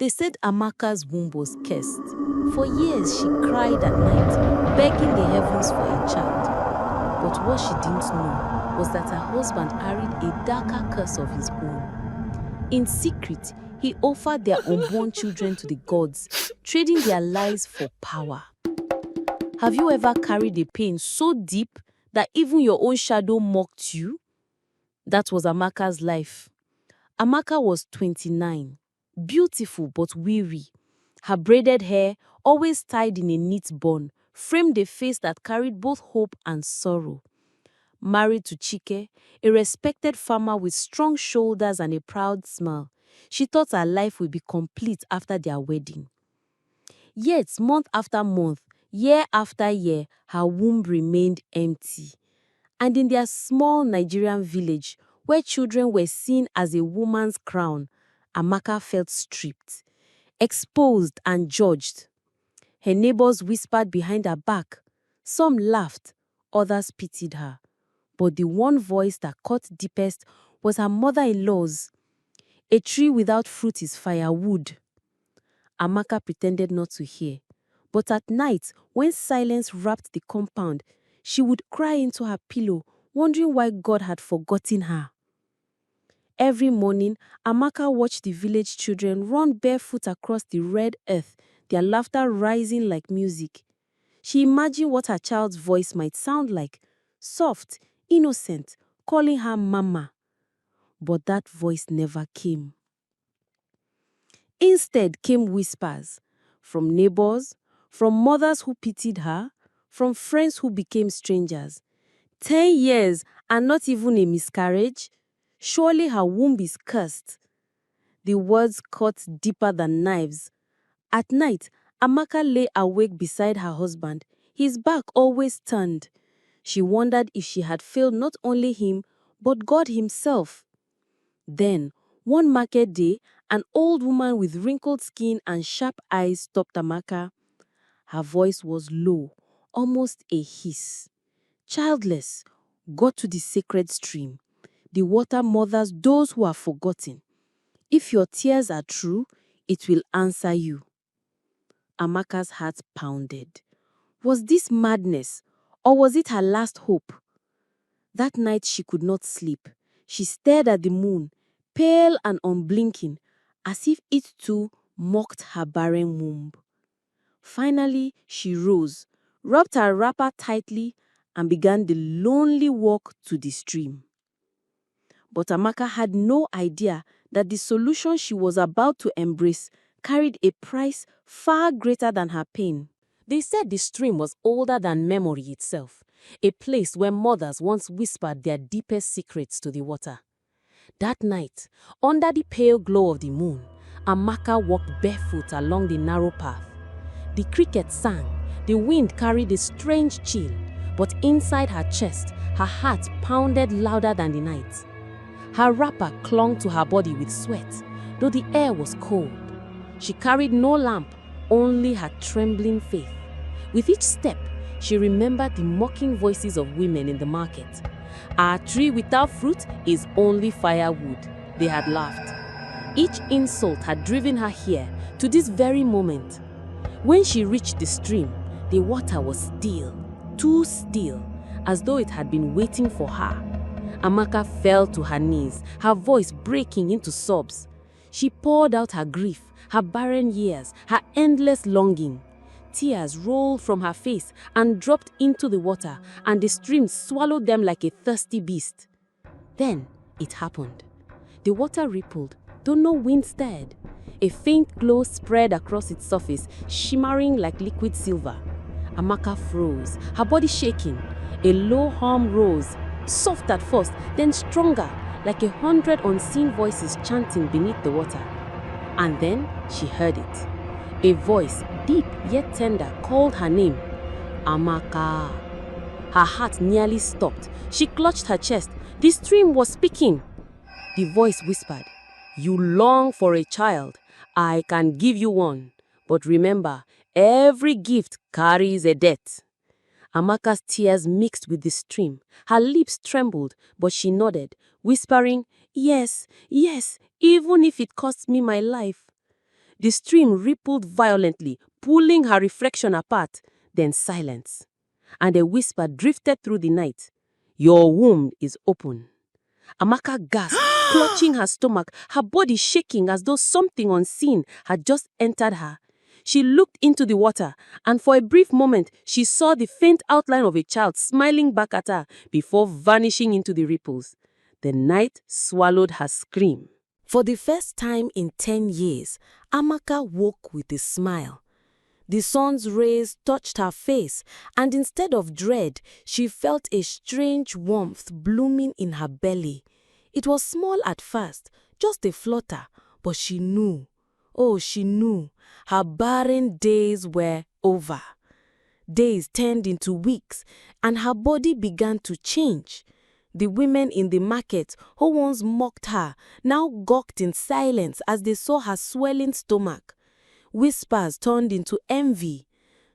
They said Amaka's womb was cursed. For years she cried at night, begging the heavens for a child. But what she didn't know was that her husband carried a darker curse of his own. In secret, he offered their unborn children to the gods, trading their lives for power. Have you ever carried a pain so deep that even your own shadow mocked you? That was Amaka's life. Amaka was 29, beautiful but weary. Her braided hair, always tied in a neat bun, framed a face that carried both hope and sorrow. Married to Chike, a respected farmer with strong shoulders and a proud smile, she thought her life would be complete after their wedding. Yet, month after month, year after year, her womb remained empty. And in their small Nigerian village, where children were seen as a woman's crown, Amaka felt stripped, exposed and judged. Her neighbors whispered behind her back. Some laughed, others pitied her. But the one voice that cut deepest was her mother-in-law's. A tree without fruit is firewood. Amaka pretended not to hear. But at night, when silence wrapped the compound, she would cry into her pillow, wondering why God had forgotten her. Every morning, Amaka watched the village children run barefoot across the red earth, their laughter rising like music. She imagined what her child's voice might sound like, soft, innocent, calling her Mama. But that voice never came. Instead came whispers, from neighbors, from mothers who pitied her, from friends who became strangers. 10 years and not even a miscarriage? Surely her womb is cursed. The words cut deeper than knives. At night, Amaka lay awake beside her husband, his back always turned. She wondered if she had failed not only him, but God himself. Then, one market day, an old woman with wrinkled skin and sharp eyes stopped Amaka. Her voice was low, almost a hiss. Childless, go to the sacred stream. The water mothers those who are forgotten. If your tears are true, it will answer you. Amaka's heart pounded. Was this madness, or was it her last hope? That night she could not sleep. She stared at the moon, pale and unblinking, as if it too mocked her barren womb. Finally, she rose, wrapped her wrapper tightly, and began the lonely walk to the stream. But Amaka had no idea that the solution she was about to embrace carried a price far greater than her pain. They said the stream was older than memory itself, a place where mothers once whispered their deepest secrets to the water. That night, under the pale glow of the moon, Amaka walked barefoot along the narrow path. The crickets sang, the wind carried a strange chill, but inside her chest, her heart pounded louder than the night. Her wrapper clung to her body with sweat, though the air was cold. She carried no lamp, only her trembling faith. With each step, she remembered the mocking voices of women in the market. Our tree without fruit is only firewood, they had laughed. Each insult had driven her here, to this very moment. When she reached the stream, the water was still, too still, as though it had been waiting for her. Amaka fell to her knees, her voice breaking into sobs. She poured out her grief, her barren years, her endless longing. Tears rolled from her face and dropped into the water, and the stream swallowed them like a thirsty beast. Then it happened. The water rippled, though no wind stirred. A faint glow spread across its surface, shimmering like liquid silver. Amaka froze, her body shaking. A low hum rose, soft at first, then stronger, like 100 unseen voices chanting beneath the water. And then she heard it. A voice, deep yet tender, called her name. Amaka. Her heart nearly stopped. She clutched her chest. The stream was speaking. The voice whispered, "You long for a child. I can give you one. But remember, every gift carries a debt." Amaka's tears mixed with the stream. Her lips trembled, but she nodded, whispering, "Yes, yes, even if it costs me my life." The stream rippled violently, pulling her reflection apart, then silence. And a whisper drifted through the night. "Your womb is open." Amaka gasped, clutching her stomach, her body shaking as though something unseen had just entered her. She looked into the water, and for a brief moment, she saw the faint outline of a child smiling back at her before vanishing into the ripples. The night swallowed her scream. For the first time in 10 years, Amaka woke with a smile. The sun's rays touched her face, and instead of dread, she felt a strange warmth blooming in her belly. It was small at first, just a flutter, but she knew. Oh, she knew. Her barren days were over. Days turned into weeks, and her body began to change. The women in the market who once mocked her now gawked in silence as they saw her swelling stomach. Whispers turned into envy.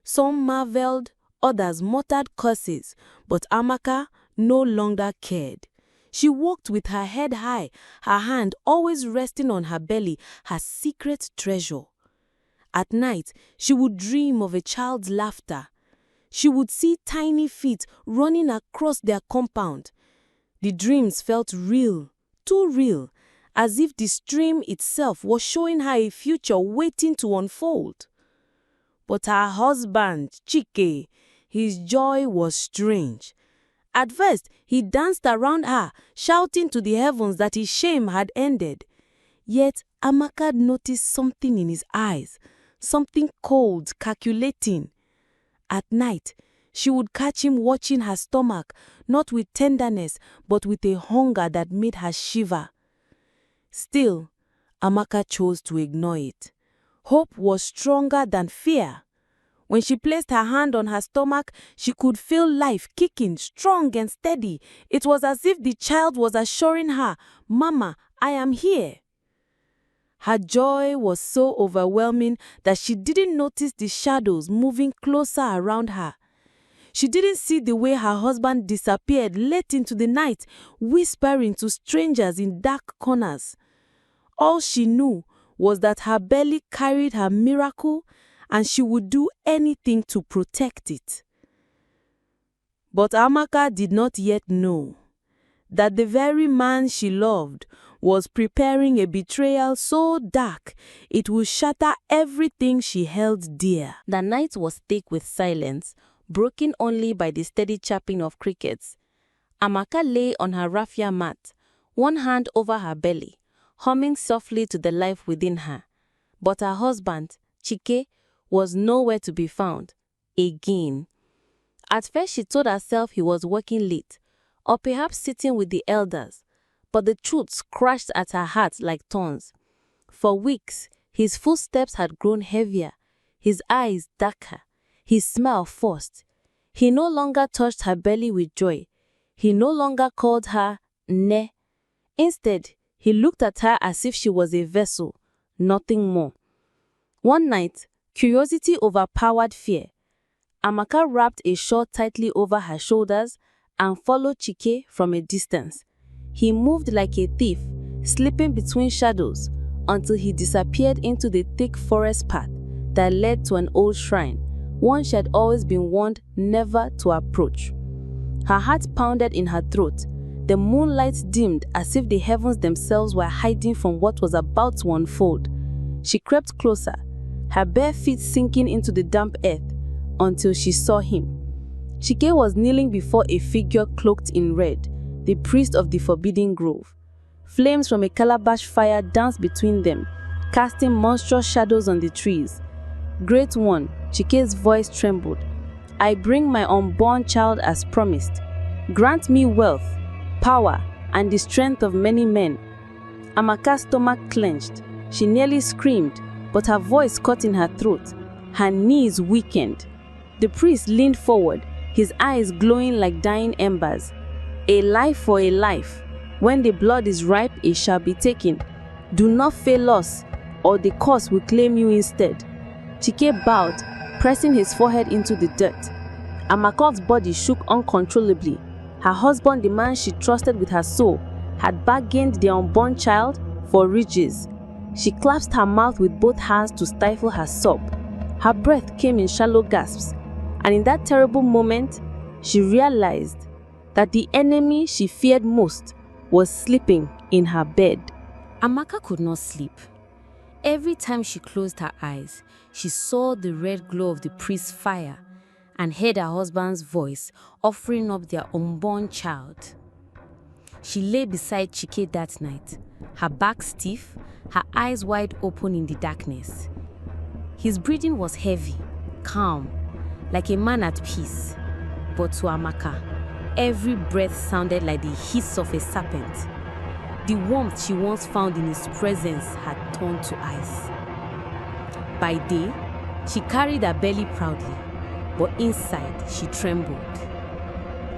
Some marveled, others muttered curses, but Amaka no longer cared. She walked with her head high, her hand always resting on her belly, her secret treasure. At night, she would dream of a child's laughter. She would see tiny feet running across their compound. The dreams felt real, too real, as if the stream itself was showing her a future waiting to unfold. But her husband, Chike, his joy was strange. At first, he danced around her, shouting to the heavens that his shame had ended. Yet, Amaka noticed something in his eyes, something cold, calculating. At night, she would catch him watching her stomach, not with tenderness, but with a hunger that made her shiver. Still, Amaka chose to ignore it. Hope was stronger than fear. When she placed her hand on her stomach, she could feel life kicking strong and steady. It was as if the child was assuring her, "Mama, I am here." Her joy was so overwhelming that she didn't notice the shadows moving closer around her. She didn't see the way her husband disappeared late into the night, whispering to strangers in dark corners. All she knew was that her belly carried her miracle, and she would do anything to protect it. But Amaka did not yet know that the very man she loved was preparing a betrayal so dark it would shatter everything she held dear. The night was thick with silence, broken only by the steady chirping of crickets. Amaka lay on her raffia mat, one hand over her belly, humming softly to the life within her. But her husband, Chike, was nowhere to be found. Again. At first she told herself he was working late, or perhaps sitting with the elders, but the truth crashed at her heart like thorns. For weeks, his footsteps had grown heavier, his eyes darker, his smile forced. He no longer touched her belly with joy. He no longer called her Ne. Instead, he looked at her as if she was a vessel, nothing more. One night, curiosity overpowered fear. Amaka wrapped a shawl tightly over her shoulders and followed Chike from a distance. He moved like a thief, slipping between shadows until he disappeared into the thick forest path that led to an old shrine, one she had always been warned never to approach. Her heart pounded in her throat. The moonlight dimmed as if the heavens themselves were hiding from what was about to unfold. She crept closer, her bare feet sinking into the damp earth, until she saw him. Chike was kneeling before a figure cloaked in red, the priest of the Forbidden Grove. Flames from a calabash fire danced between them, casting monstrous shadows on the trees. "Great One," Chike's voice trembled, "I bring my unborn child as promised. Grant me wealth, power, and the strength of many men." Amaka's stomach clenched. She nearly screamed, but her voice caught in her throat. Her knees weakened. The priest leaned forward, his eyes glowing like dying embers. "A life for a life. When the blood is ripe, it shall be taken. Do not fail us, or the curse will claim you instead." Chike bowed, pressing his forehead into the dirt. Amaka's body shook uncontrollably. Her husband, the man she trusted with her soul, had bargained their unborn child for riches. She clasped her mouth with both hands to stifle her sob. Her breath came in shallow gasps, and in that terrible moment, she realized that the enemy she feared most was sleeping in her bed. Amaka could not sleep. Every time she closed her eyes, she saw the red glow of the priest's fire and heard her husband's voice offering up their unborn child. She lay beside Chike that night, her back stiff, her eyes wide open in the darkness. His breathing was heavy, calm, like a man at peace. But to Amaka, every breath sounded like the hiss of a serpent. The warmth she once found in his presence had turned to ice. By day, she carried her belly proudly, but inside she trembled.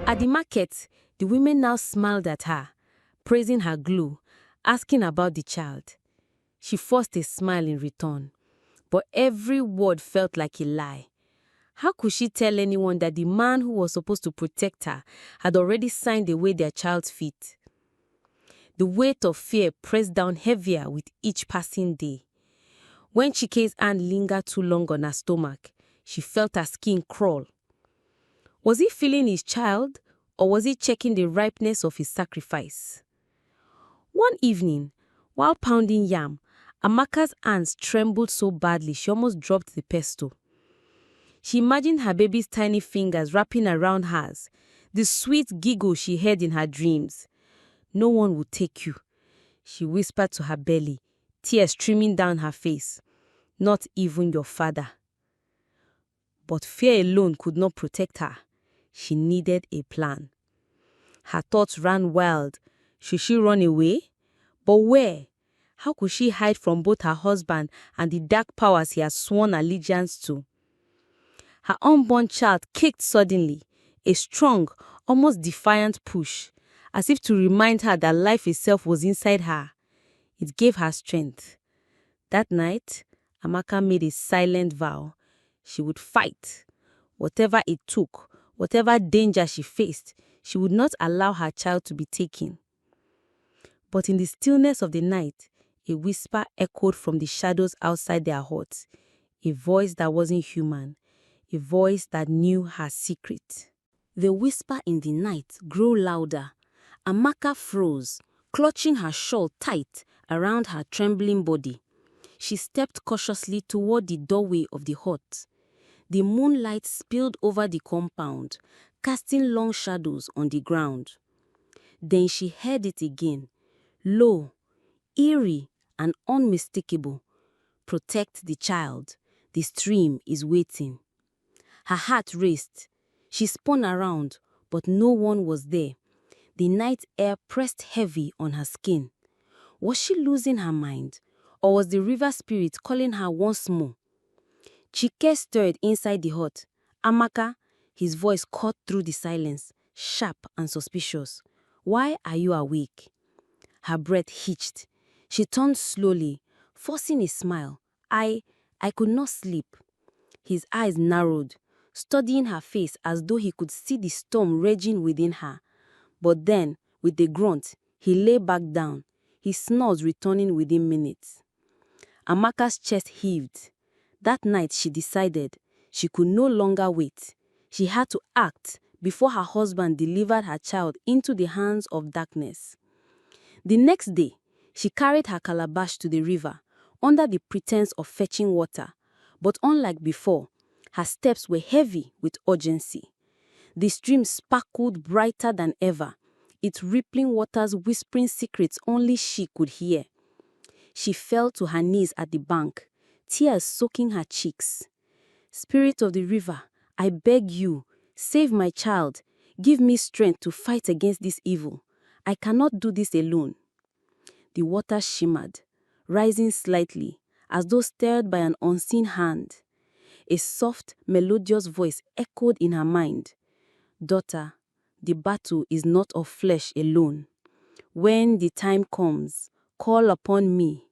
At the market, the women now smiled at her, praising her glow, asking about the child. She forced a smile in return, but every word felt like a lie. How could she tell anyone that the man who was supposed to protect her had already signed away their child's fate? The weight of fear pressed down heavier with each passing day. When Chike's hand lingered too long on her stomach, she felt her skin crawl. Was he feeling his child, or was he checking the ripeness of his sacrifice? One evening, while pounding yam, Amaka's hands trembled so badly she almost dropped the pestle. She imagined her baby's tiny fingers wrapping around hers, the sweet giggle she heard in her dreams. "No one will take you," she whispered to her belly, tears streaming down her face. "Not even your father." But fear alone could not protect her. She needed a plan. Her thoughts ran wild. Should she run away? But where? How could she hide from both her husband and the dark powers he had sworn allegiance to? Her unborn child kicked suddenly, a strong, almost defiant push, as if to remind her that life itself was inside her. It gave her strength. That night, Amaka made a silent vow. She would fight. Whatever it took, whatever danger she faced, she would not allow her child to be taken. But in the stillness of the night, a whisper echoed from the shadows outside their huts, a voice that wasn't human, a voice that knew her secret. The whisper in the night grew louder. Amaka froze, clutching her shawl tight around her trembling body. She stepped cautiously toward the doorway of the hut. The moonlight spilled over the compound, casting long shadows on the ground. Then she heard it again, low, eerie, and unmistakable. "Protect the child. The stream is waiting." Her heart raced. She spun around, but no one was there. The night air pressed heavy on her skin. Was she losing her mind, or was the river spirit calling her once more? Chike stirred inside the hut. "Amaka," his voice cut through the silence, sharp and suspicious. "Why are you awake?" Her breath hitched. She turned slowly, forcing a smile. I could not sleep." His eyes narrowed, studying her face as though he could see the storm raging within her. But then, with a grunt, he lay back down, his snores returning within minutes. Amaka's chest heaved. That night she decided she could no longer wait. She had to act before her husband delivered her child into the hands of darkness. The next day, she carried her calabash to the river, under the pretense of fetching water. But unlike before, her steps were heavy with urgency. The stream sparkled brighter than ever, its rippling waters whispering secrets only she could hear. She fell to her knees at the bank, tears soaking her cheeks. "Spirit of the river, I beg you, save my child. Give me strength to fight against this evil. I cannot do this alone." The water shimmered, rising slightly, as though stirred by an unseen hand. A soft, melodious voice echoed in her mind. "Daughter, the battle is not of flesh alone. When the time comes, call upon me.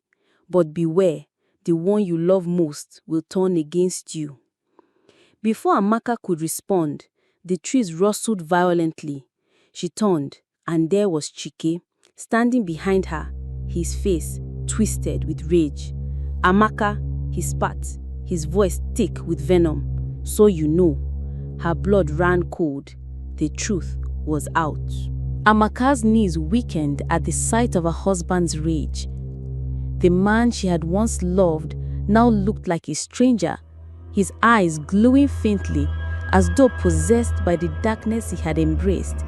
But beware, the one you love most will turn against you." Before Amaka could respond, the trees rustled violently. She turned, and there was Chike, standing behind her, his face twisted with rage. Amaka, he spat, his voice thick with venom. So you know. Her blood ran cold. The truth was out. Amaka's knees weakened at the sight of her husband's rage. The man she had once loved now looked like a stranger, his eyes glowing faintly as though possessed by the darkness he had embraced.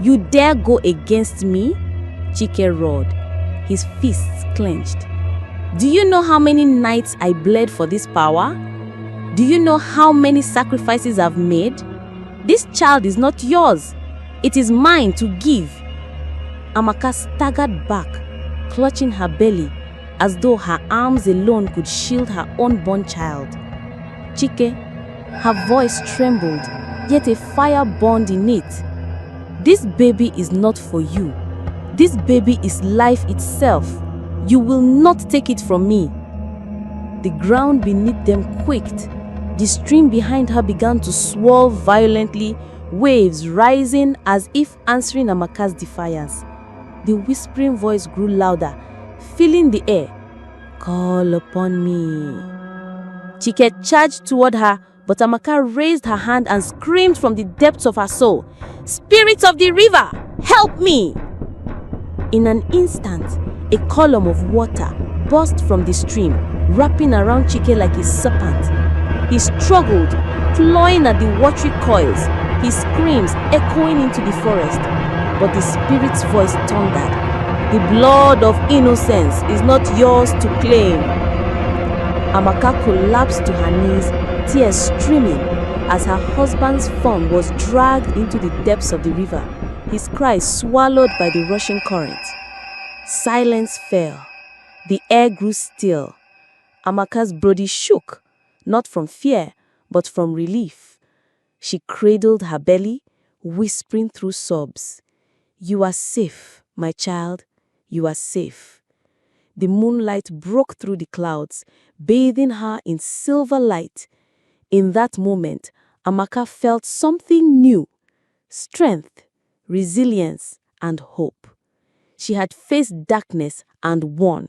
"You dare go against me?" Chike roared, his fists clenched. "Do you know how many nights I bled for this power? Do you know how many sacrifices I've made? This child is not yours. It is mine to give." Amaka staggered back, clutching her belly as though her arms alone could shield her unborn child. "Chike," her voice trembled, yet a fire burned in it. "This baby is not for you. This baby is life itself. You will not take it from me." The ground beneath them quaked. The stream behind her began to swirl violently, waves rising as if answering Amaka's defiance. The whispering voice grew louder, filling the air. "Call upon me." Chike charged toward her, but Amaka raised her hand and screamed from the depths of her soul, "Spirit of the river, help me!" In an instant, a column of water burst from the stream, wrapping around Chike like a serpent. He struggled, clawing at the watery coils, his screams echoing into the forest. But the spirit's voice thundered, "The blood of innocence is not yours to claim." Amaka collapsed to her knees, tears streaming, as her husband's form was dragged into the depths of the river, his cries swallowed by the rushing current. Silence fell. The air grew still. Amaka's body shook, not from fear, but from relief. She cradled her belly, whispering through sobs, "You are safe, my child, you are safe." The moonlight broke through the clouds, bathing her in silver light. In that moment, Amaka felt something new: strength, resilience, and hope. She had faced darkness and won.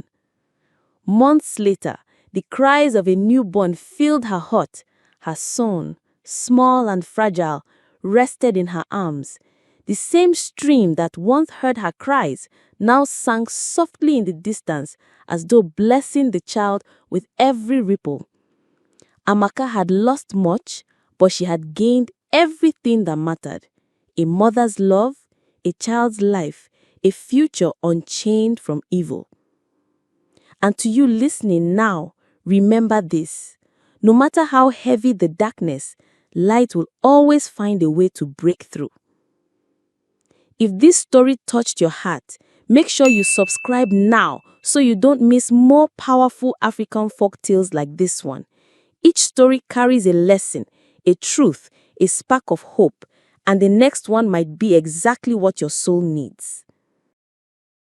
Months later, the cries of a newborn filled her heart. Her son, small and fragile, rested in her arms. The same stream that once heard her cries now sang softly in the distance, as though blessing the child with every ripple. Amaka had lost much, but she had gained everything that mattered: a mother's love, a child's life, a future unchained from evil. And to you listening now, remember this: no matter how heavy the darkness, light will always find a way to break through. If this story touched your heart, make sure you subscribe now so you don't miss more powerful African folk tales like this one. Each story carries a lesson, a truth, a spark of hope, and the next one might be exactly what your soul needs.